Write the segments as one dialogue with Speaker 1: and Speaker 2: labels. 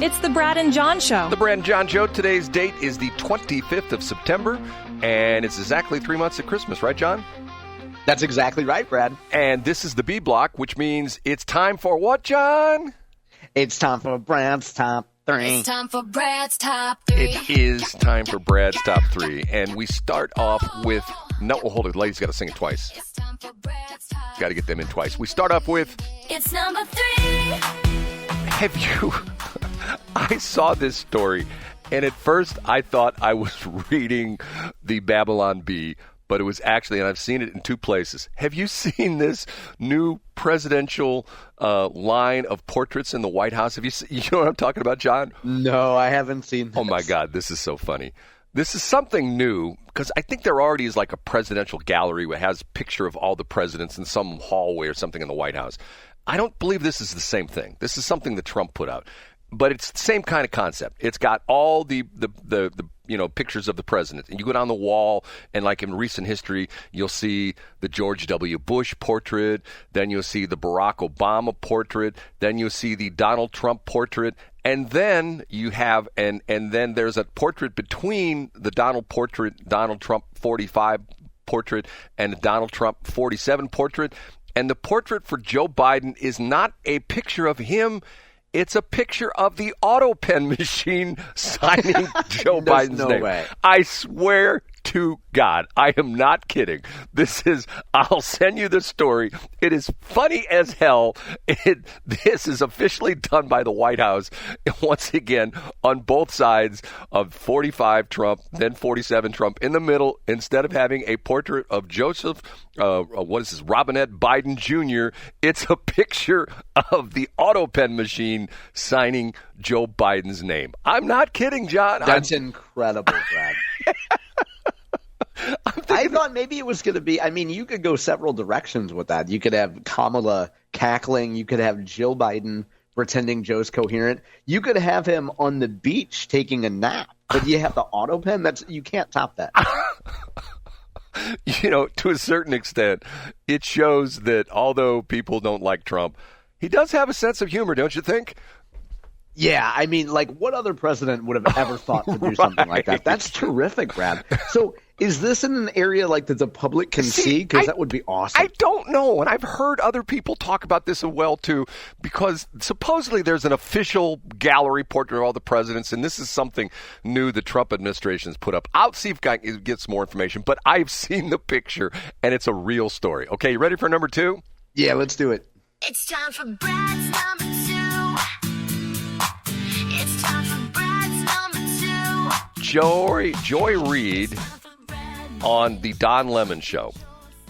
Speaker 1: It's the Brad and John Show.
Speaker 2: The Brad and John Show. Today's date is the 25th of September, and it's exactly 3 months of Christmas, right, John?
Speaker 3: That's exactly right, Brad.
Speaker 2: And this is the B block, which means it's time for what, John?
Speaker 3: It's time for Brad's Top 3.
Speaker 4: It's time for Brad's Top 3.
Speaker 2: It is time for Brad's Top 3. And we start off with... No, hold it. Ladies got to sing it twice.
Speaker 4: It's time for Brad's Top.
Speaker 2: Got to get them in twice. We start off with...
Speaker 4: It's number 3.
Speaker 2: Have you... I saw this story, and at first I thought I was reading the Babylon Bee, but it was actually, and I've seen it in two places. Have you seen this new presidential line of portraits in the White House? Have you know what I'm talking about, John?
Speaker 3: No, I haven't seen this.
Speaker 2: Oh, my God, this is so funny. This is something new, because I think there already is like a presidential gallery that has a picture of all the presidents in some hallway or something in the White House. I don't believe this is the same thing. This is something that Trump put out. But it's the same kind of concept. It's got all the pictures of the president. And you go down the wall, and like in recent history, you'll see the George W. Bush portrait. Then you'll see the Barack Obama portrait. Then you'll see the Donald Trump portrait. And then you have, and then there's a portrait between the Donald Trump 45 portrait and the Donald Trump 47 portrait. And the portrait for Joe Biden is not a picture of him. It's a picture of the autopen machine signing Joe Biden's name. No way. I swear to God, I am not kidding. I'll send you the story. It is funny as hell. This is officially done by the White House. Once again, on both sides of 45 Trump, then 47 Trump. In the middle, instead of having a portrait of Joseph, Robinette Biden Jr., it's a picture of the autopen machine signing Joe Biden's name. I'm not kidding, John.
Speaker 3: That's incredible, Brad. I thought maybe it was going to be, you could go several directions with that. You could have Kamala cackling. You could have Jill Biden pretending Joe's coherent. You could have him on the beach taking a nap. But you have the autopen. You can't top that.
Speaker 2: To a certain extent, it shows that although people don't like Trump, he does have a sense of humor, don't you think?
Speaker 3: Yeah, what other president would have ever thought to do something like that? That's terrific, Brad. So is this in an area that the public can see? Because that would be awesome.
Speaker 2: I don't know, and I've heard other people talk about this as well, too, because supposedly there's an official gallery portrait of all the presidents, and this is something new the Trump administration has put up. I'll see if I can get some more information, but I've seen the picture, and it's a real story. Okay, you ready for number 2?
Speaker 3: Yeah, let's do it.
Speaker 4: It's time for Brad's number 2. It's time for Brad's number 2.
Speaker 2: Joy Reid on the Don Lemon Show.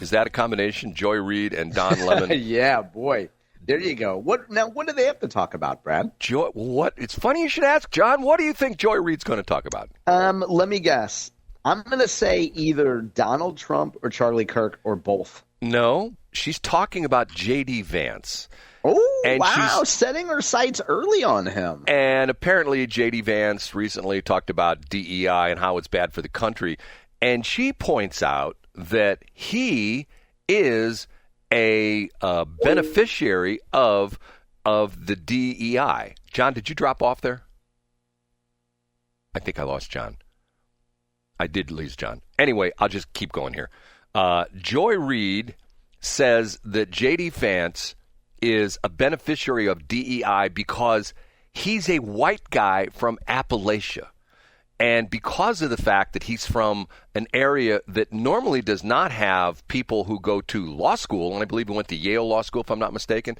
Speaker 2: Is that a combination, Joy Reid and Don Lemon?
Speaker 3: Yeah, boy. There you go. What do they have to talk about, Brad?
Speaker 2: What? It's funny you should ask, John. What do you think Joy Reid's going to talk about?
Speaker 3: Let me guess. I'm going to say either Donald Trump or Charlie Kirk or both.
Speaker 2: No, she's talking about JD Vance.
Speaker 3: Oh, and wow, setting her sights early on him.
Speaker 2: And apparently JD Vance recently talked about DEI and how it's bad for the country. And she points out that he is a beneficiary of the DEI. John, did you drop off there? I think I lost John. I did lose John. Anyway, I'll just keep going here. Joy Reid says that JD Vance is a beneficiary of DEI because he's a white guy from Appalachia. And because of the fact that he's from an area that normally does not have people who go to law school, and I believe he went to Yale Law School, if I'm not mistaken,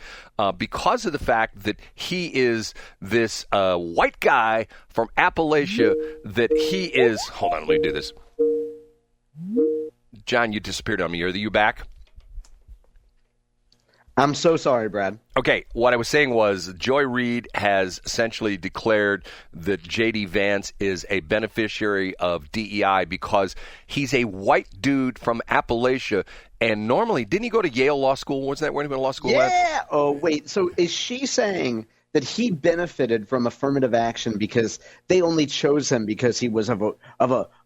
Speaker 2: because of the fact that he is this white guy from Appalachia, that he is... Hold on, let me do this. John, you disappeared on me. Are you back?
Speaker 3: I'm so sorry, Brad.
Speaker 2: Okay, what I was saying was Joy Reid has essentially declared that JD Vance is a beneficiary of DEI because he's a white dude from Appalachia. And normally, didn't he go to Yale Law School? Wasn't that where he went to law school?
Speaker 3: Yeah. Oh, wait. So is she saying that he benefited from affirmative action because they only chose him because he was of a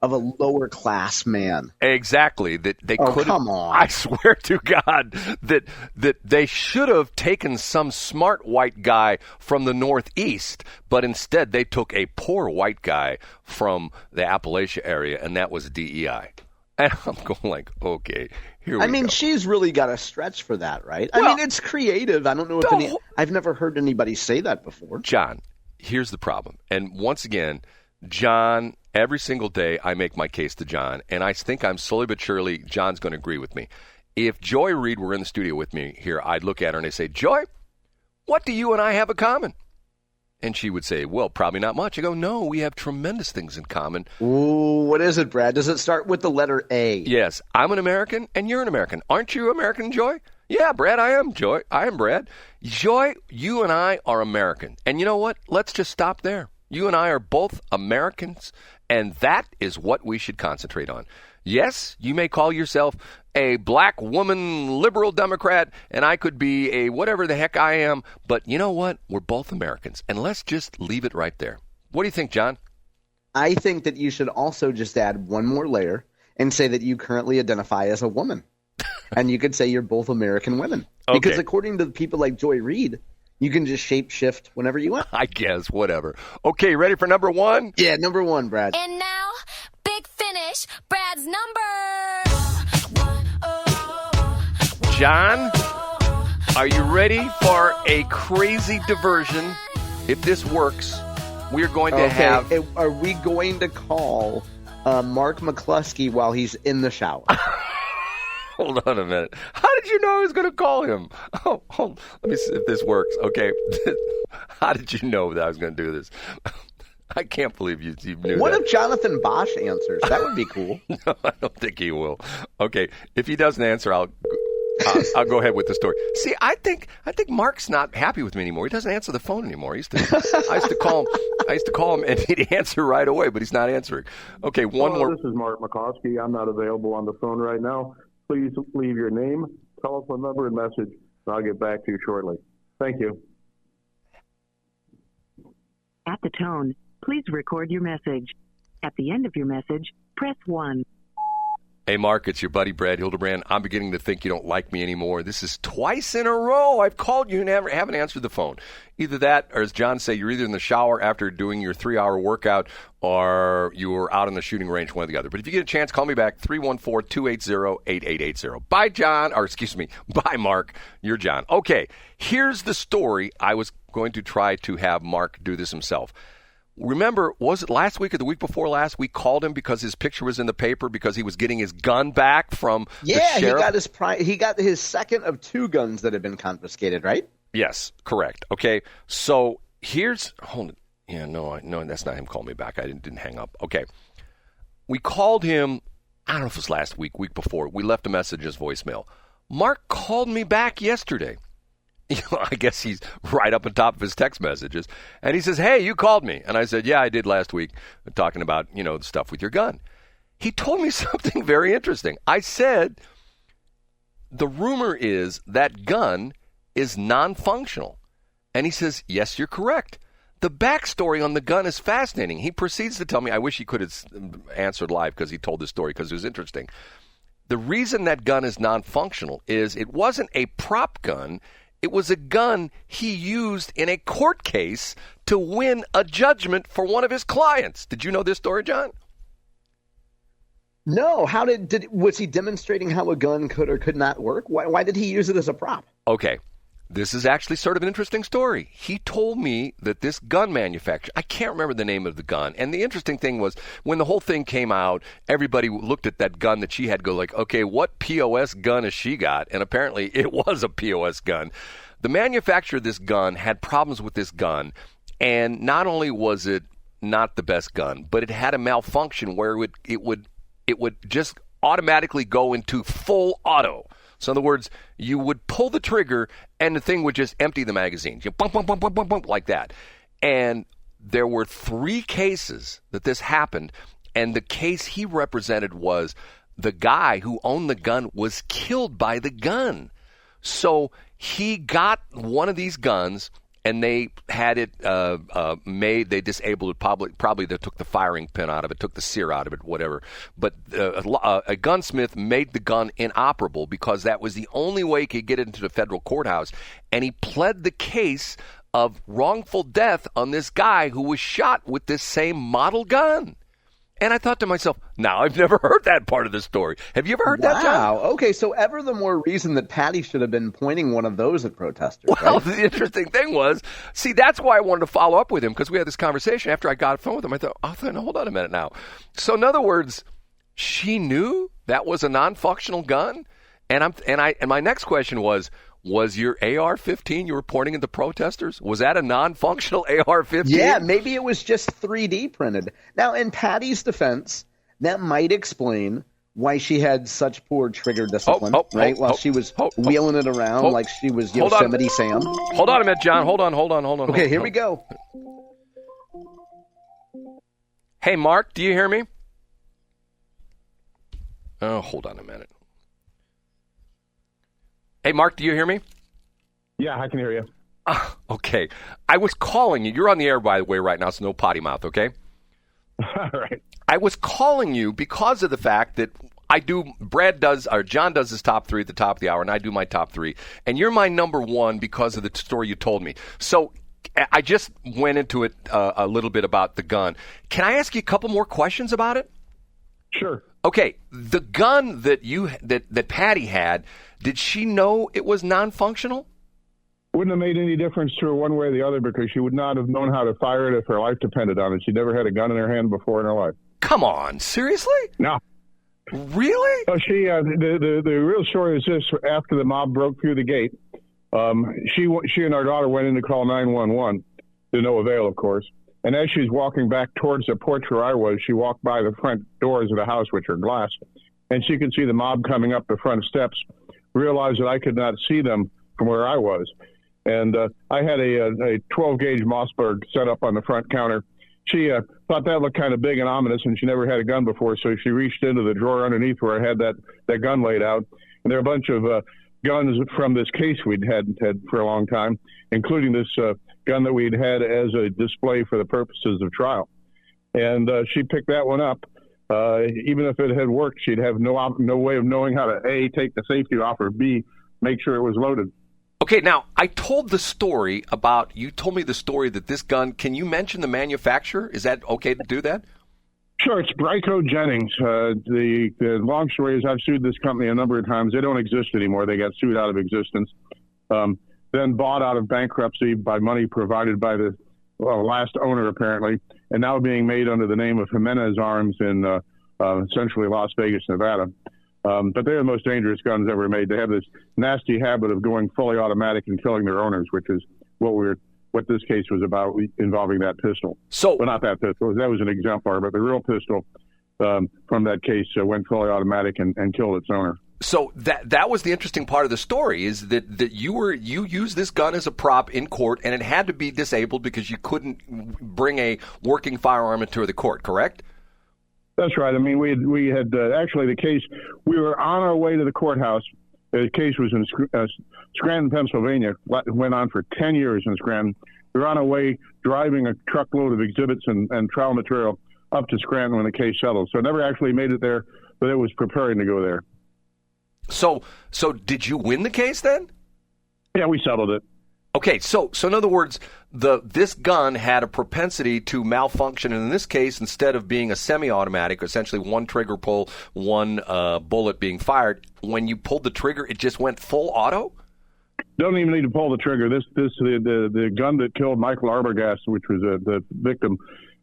Speaker 3: lower class man.
Speaker 2: Exactly. That they could.
Speaker 3: Come on.
Speaker 2: I swear to God that they should have taken some smart white guy from the Northeast, but instead they took a poor white guy from the Appalachia area, and that was DEI. And I'm going like, okay, here we go.
Speaker 3: I mean, she's really got a stretch for that, right? I mean, it's creative. I don't know if I've never heard anybody say that before.
Speaker 2: John, here's the problem. And once again, John, every single day I make my case to John, and I think I'm slowly but surely John's going to agree with me. If Joy Reid were in the studio with me here, I'd look at her and I'd say, Joy, what do you and I have in common? And she would say, well, probably not much. I go, no, we have tremendous things in common.
Speaker 3: Ooh, what is it, Brad? Does it start with the letter A?
Speaker 2: Yes, I'm an American and you're an American. Aren't you American, Joy? Yeah, Brad, I am, Joy. I am, Brad. Joy, you and I are American. And you know what? Let's just stop there. You and I are both Americans, and that is what we should concentrate on. Yes, you may call yourself a black woman liberal Democrat, and I could be a whatever the heck I am, but you know what? We're both Americans, and let's just leave it right there. What do you think, John?
Speaker 3: I think that you should also just add one more layer and say that you currently identify as a woman. And you could say you're both American women.
Speaker 2: Okay.
Speaker 3: Because according to people like Joy Reid, you can just shape shift whenever you want.
Speaker 2: I guess, whatever. Okay, ready for number one?
Speaker 3: Yeah, number one, Brad.
Speaker 4: And now, big finish, Brad's number.
Speaker 2: John, are you ready for a crazy diversion? If this works, we're going to have...
Speaker 3: Are we going to call Mark McCloskey while he's in the shower?
Speaker 2: Hold on a minute. How did you know I was going to call him? Oh, hold. Let me see if this works. Okay. How did you know that I was going to do this? I can't believe you knew
Speaker 3: What
Speaker 2: that.
Speaker 3: if Jonathan Bosch answers? That would be cool.
Speaker 2: No, I don't think he will. Okay. If he doesn't answer, I'll go ahead with the story. See, I think Mark's not happy with me anymore. He doesn't answer the phone anymore. I used to call him and he'd answer right away, but he's not answering. Okay, one more.
Speaker 1: This is Mark McCloskey. I'm not available on the phone right now. Please leave your name, telephone number, and message, and I'll get back to you shortly. Thank you.
Speaker 5: At the tone, please record your message. At the end of your message, press 1.
Speaker 2: Hey, Mark, it's your buddy Brad Hildebrand. I'm beginning to think you don't like me anymore. This is twice in a row I've called you and haven't answered the phone. Either that, or as John say, you're either in the shower after doing your 3-hour workout or you were out on the shooting range, one or the other. But if you get a chance, call me back, 314-280-8880. Bye, John. Or excuse me. Bye, Mark. You're John. Okay, here's the story. I was going to try to have Mark do this himself. Remember, was it last week or the week before last, we called him because his picture was in the paper because he was getting his gun back from the sheriff?
Speaker 3: He got his second of 2 guns that had been confiscated, right?
Speaker 2: Yes, correct. Okay, so hold it. Yeah, no, that's not him calling me back. I didn't hang up. Okay, we called him, I don't know if it was last week before. We left a message as voicemail. Mark called me back yesterday. I guess he's right up on top of his text messages. And he says, hey, you called me. And I said, yeah, I did last week, talking about, the stuff with your gun. He told me something very interesting. I said, the rumor is that gun is non-functional. And he says, yes, you're correct. The backstory on the gun is fascinating. He proceeds to tell me, I wish he could have answered live because he told this story because it was interesting. The reason that gun is non-functional is it wasn't a prop gun. It was a gun he used in a court case to win a judgment for one of his clients. Did you know this story, John?
Speaker 3: No. How was he demonstrating how a gun could or could not work? Why did he use it as a prop?
Speaker 2: Okay. This is actually sort of an interesting story. He told me that this gun manufacturer, I can't remember the name of the gun, and the interesting thing was when the whole thing came out, everybody looked at that gun that she had, go like, okay, what POS gun has she got? And apparently it was a POS gun. The manufacturer of this gun had problems with this gun, and not only was it not the best gun, but it had a malfunction where it would just automatically go into full auto. So in other words, you would pull the trigger and the thing would just empty the magazine. You bump, bump, bump, bump, bump, bump, like that. And there were 3 cases that this happened. And the case he represented was the guy who owned the gun was killed by the gun. So he got one of these guns and they had it made. They disabled it. Probably they took the firing pin out of it, took the sear out of it, whatever. But a gunsmith made the gun inoperable because that was the only way he could get it into the federal courthouse. And he pled the case of wrongful death on this guy who was shot with this same model gun. And I thought to myself, now I've never heard that part of the story. Have you ever heard that, John?
Speaker 3: Wow. Okay, so ever the more reason that Patty should have been pointing one of those at protesters.
Speaker 2: Well,
Speaker 3: right?
Speaker 2: The interesting thing was, see, that's why I wanted to follow up with him, because we had this conversation after I got a phone with him. I thought, hold on a minute now. So in other words, she knew that was a non-functional gun? And my next question was your AR-15 you were pointing at the protesters? Was that a non-functional AR-15?
Speaker 3: Yeah, maybe it was just 3D printed. Now, in Patty's defense, that might explain why she had such poor trigger discipline, right? While she was wheeling it around like she was Yosemite Sam.
Speaker 2: Hold on a minute, John. Hold on.
Speaker 3: Okay, here we go.
Speaker 2: Hey, Mark, do you hear me? Oh, hold on a minute. Hey, Mark, do you hear me?
Speaker 1: Yeah, I can hear you.
Speaker 2: Okay. I was calling you. You're on the air, by the way, right now, so no potty mouth, okay?
Speaker 1: All right.
Speaker 2: I was calling you because of the fact that John does his top three at the top of the hour, and I do my top three. And you're my number one because of the story you told me. So I just went into it a little bit about the gun. Can I ask you a couple more questions about it?
Speaker 1: Sure.
Speaker 2: Okay. The gun that Patty had, did she know it was non-functional?
Speaker 1: Wouldn't have made any difference to her one way or the other because she would not have known how to fire it if her life depended on it. She never had a gun in her hand before in her life.
Speaker 2: Come on, seriously?
Speaker 1: No.
Speaker 2: Really?
Speaker 1: So she, the real story is this: after the mob broke through the gate, she and our daughter went in to call 911 to no avail, of course. And as she's walking back towards the porch where I was, she walked by the front doors of the house, which are glass, and she could see the mob coming up the front steps. Realized that I could not see them from where I was. And I had a 12-gauge Mossberg set up on the front counter. She thought that looked kind of big and ominous, and she never had a gun before, so she reached into the drawer underneath where I had that gun laid out. And there are a bunch of guns from this case we'd had for a long time, including this gun that we'd had as a display for the purposes of trial. And she picked that one up. Even if it had worked, she'd have no way of knowing how to, A, take the safety off, or B, make sure it was loaded.
Speaker 2: Okay, now, I told the story you told me the story that this gun, can you mention the manufacturer? Is that okay to do that?
Speaker 1: Sure, it's Bryco Jennings. The long story is I've sued this company a number of times. They don't exist anymore. They got sued out of existence. Then bought out of bankruptcy by money provided by the last owner, apparently, and now being made under the name of Jimenez Arms in essentially Las Vegas, Nevada. But they're the most dangerous guns ever made. They have this nasty habit of going fully automatic and killing their owners, which is what this case was about, involving that pistol. Well, not that pistol. That was an exemplar, but the real pistol from that case went fully automatic and killed its owner.
Speaker 2: So that was the interesting part of the story, is that you used this gun as a prop in court, and it had to be disabled because you couldn't bring a working firearm into the court, correct?
Speaker 1: That's right. I mean, we had actually the case. We were on our way to the courthouse. The case was in Scranton, Pennsylvania. It went on for 10 years in Scranton. We were on our way driving a truckload of exhibits and trial material up to Scranton when the case settled. So it never actually made it there, but it was preparing to go there.
Speaker 2: So did you win the case then?
Speaker 1: Yeah, we settled it.
Speaker 2: Okay, so in other words, this gun had a propensity to malfunction, and in this case, instead of being a semi-automatic, essentially one trigger pull, one bullet being fired, when you pulled the trigger, it just went full auto?
Speaker 1: Don't even need to pull the trigger. The gun that killed Michael Arbogast, which was the victim,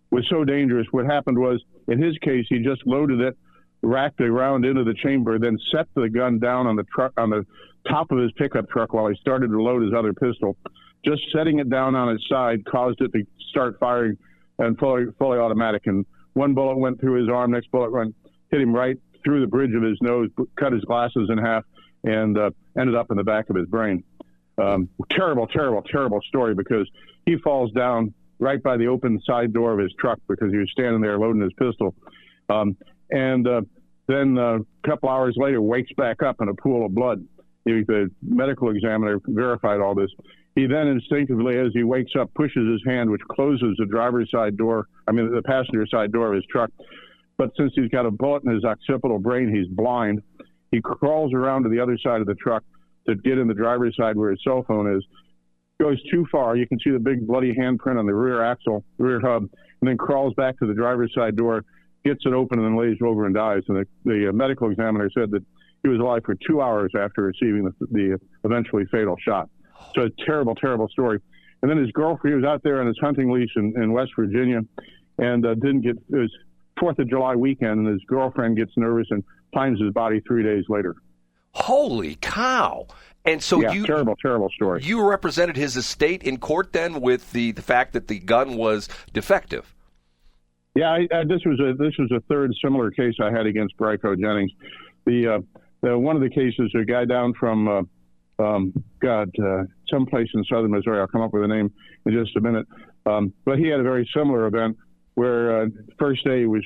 Speaker 1: was so dangerous. What happened was, in his case, he just loaded it, racked the round into the chamber, then set the gun down on the top of his pickup truck while he started to load his other pistol. Just setting it down on its side caused it to start firing and fully automatic. And one bullet went through his arm, next bullet hit him right through the bridge of his nose, cut his glasses in half, and ended up in the back of his brain. Terrible, terrible, terrible story, because he falls down right by the open side door of his truck because he was standing there loading his pistol. Then a couple hours later wakes back up in a pool of blood. The medical examiner verified all this. He then instinctively, as he wakes up, pushes his hand, which closes the the passenger side door of his truck. But since he's got a bullet in his occipital brain, he's blind. He crawls around to the other side of the truck to get in the driver's side where his cell phone is. Goes too far. You can see the big bloody handprint on the rear hub, and then crawls back to the driver's side door, gets it open, and then lays over and dies. And the medical examiner said that he was alive for 2 hours after receiving the eventually fatal shot. So a terrible, terrible story. And then his girlfriend, he was out there on his hunting lease in West Virginia, and it was 4th of July weekend, and his girlfriend gets nervous and finds his body 3 days later.
Speaker 2: Holy cow. And so
Speaker 1: terrible, terrible story.
Speaker 2: You represented his estate in court then with the fact that the gun was defective.
Speaker 1: Yeah, this was a third similar case I had against Bryco Jennings. The one of the cases, a guy down from someplace in southern Missouri. I'll come up with a name in just a minute. But he had a very similar event where first day he was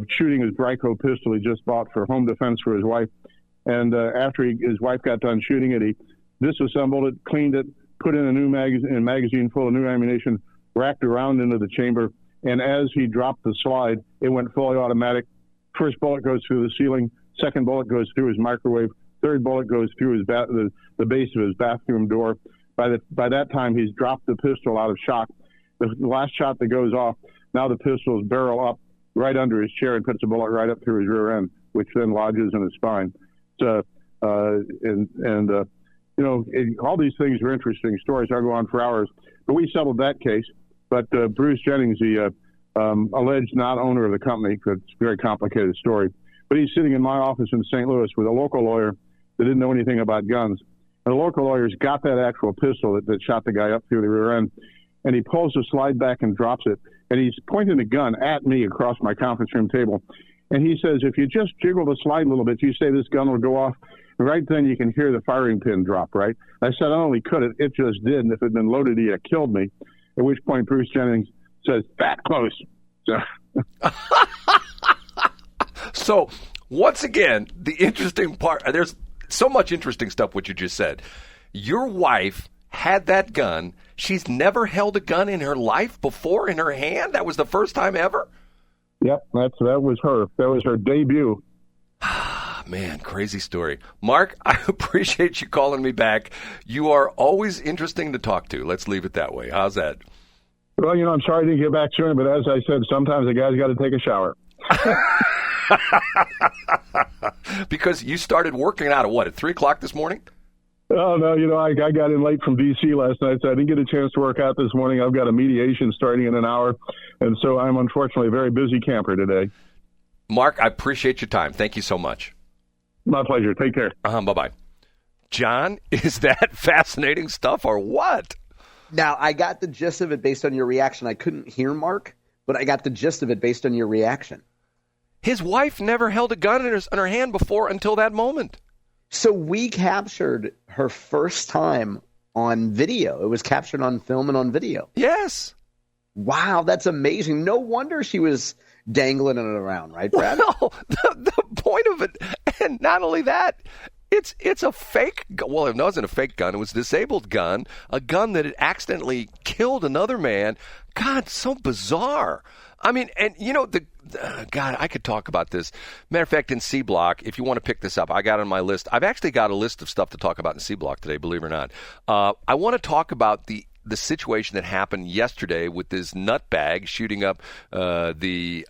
Speaker 1: shooting his Bryco pistol he just bought for home defense for his wife. And after his wife got done shooting it, he disassembled it, cleaned it, put in a new magazine full of new ammunition, racked around into the chamber. And as he dropped the slide, it went fully automatic. First bullet goes through the ceiling. Second bullet goes through his microwave. Third bullet goes through the base of his bathroom door. By that time, he's dropped the pistol out of shock. The last shot that goes off, now the pistol is barrel up right under his chair and puts a bullet right up through his rear end, which then lodges in his spine. So, all these things are interesting stories. I'll go on for hours. But we settled that case. But Bruce Jennings, the alleged not owner of the company, it's a very complicated story, but he's sitting in my office in St. Louis with a local lawyer that didn't know anything about guns. And the local lawyer's got that actual pistol that shot the guy up through the rear end. And he pulls the slide back and drops it. And he's pointing the gun at me across my conference room table. And he says, if you just jiggle the slide a little bit, you say this gun will go off. Right then you can hear the firing pin drop, right? I said, not only could it just did. And if it had been loaded, he'd have killed me. At which point Bruce Jennings says, that close.
Speaker 2: So once again, the interesting part, there's so much interesting stuff what you just said. Your wife had that gun. She's never held a gun in her life before in her hand. That was the first time ever?
Speaker 1: Yep, that was her. That was her debut.
Speaker 2: Man, crazy story. Mark, I appreciate you calling me back. You are always interesting to talk to. Let's leave it that way. How's that?
Speaker 1: Well, I'm sorry I didn't get back sooner, but as I said, sometimes a guy's got to take a shower.
Speaker 2: Because you started working out at 3 o'clock this morning?
Speaker 1: Oh, no, I got in late from D.C. last night, so I didn't get a chance to work out this morning. I've got a mediation starting in an hour, and so I'm unfortunately a very busy camper today.
Speaker 2: Mark, I appreciate your time. Thank you so much.
Speaker 1: My pleasure. Take care.
Speaker 2: Bye-bye. John, is that fascinating stuff or what?
Speaker 3: Now, I got the gist of it based on your reaction. I couldn't hear Mark, but I got the gist of it based on your reaction.
Speaker 2: His wife never held a gun in her hand before until that moment.
Speaker 3: So we captured her first time on video. It was captured on film and on video.
Speaker 2: Yes.
Speaker 3: Wow, that's amazing. No wonder she was dangling it around, right, Brad?
Speaker 2: Well, the point of it, and not only that, it's a fake gun. Well, it wasn't a fake gun. It was a disabled gun, a gun that had accidentally killed another man. God, so bizarre. I mean, and God, I could talk about this. Matter of fact, in C Block, if you want to pick this up, I got on my list. I've actually got a list of stuff to talk about in C Block today, believe it or not. I want to talk about the situation that happened yesterday with this nutbag shooting up the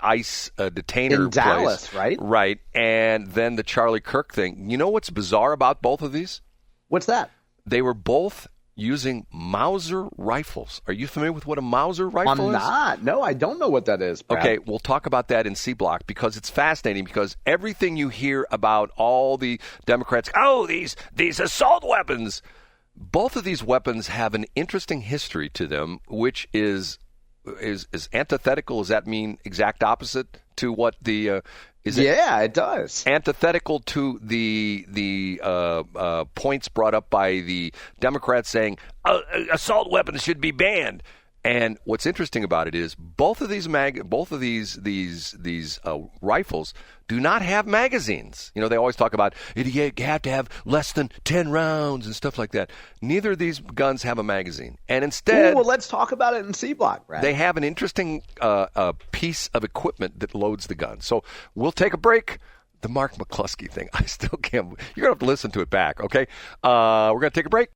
Speaker 2: ICE detainer
Speaker 3: in Dallas,
Speaker 2: place.
Speaker 3: right?
Speaker 2: Right, and then the Charlie Kirk thing. You know what's bizarre about both of these?
Speaker 3: What's that?
Speaker 2: They were both using Mauser rifles. Are you familiar with what a Mauser rifle is?
Speaker 3: I'm not. No, I don't know what that is, Brad.
Speaker 2: Okay, we'll talk about that in C Block because it's fascinating because everything you hear about all the Democrats, these assault weapons, both of these weapons have an interesting history to them, which is antithetical. Does that mean exact opposite to what the
Speaker 3: Yeah, it does.
Speaker 2: Antithetical to the points brought up by the Democrats saying assault weapons should be banned. And what's interesting about it is both of these rifles do not have magazines. You know, they always talk about you have to have less than 10 rounds and stuff like that. Neither of these guns have a magazine. And instead...
Speaker 3: well, let's talk about it in C-Block, Brad.
Speaker 2: They have an interesting piece of equipment that loads the gun. So we'll take a break. The Mark McCloskey thing, I still can't... You're going to have to listen to it back, okay? We're going to take a break.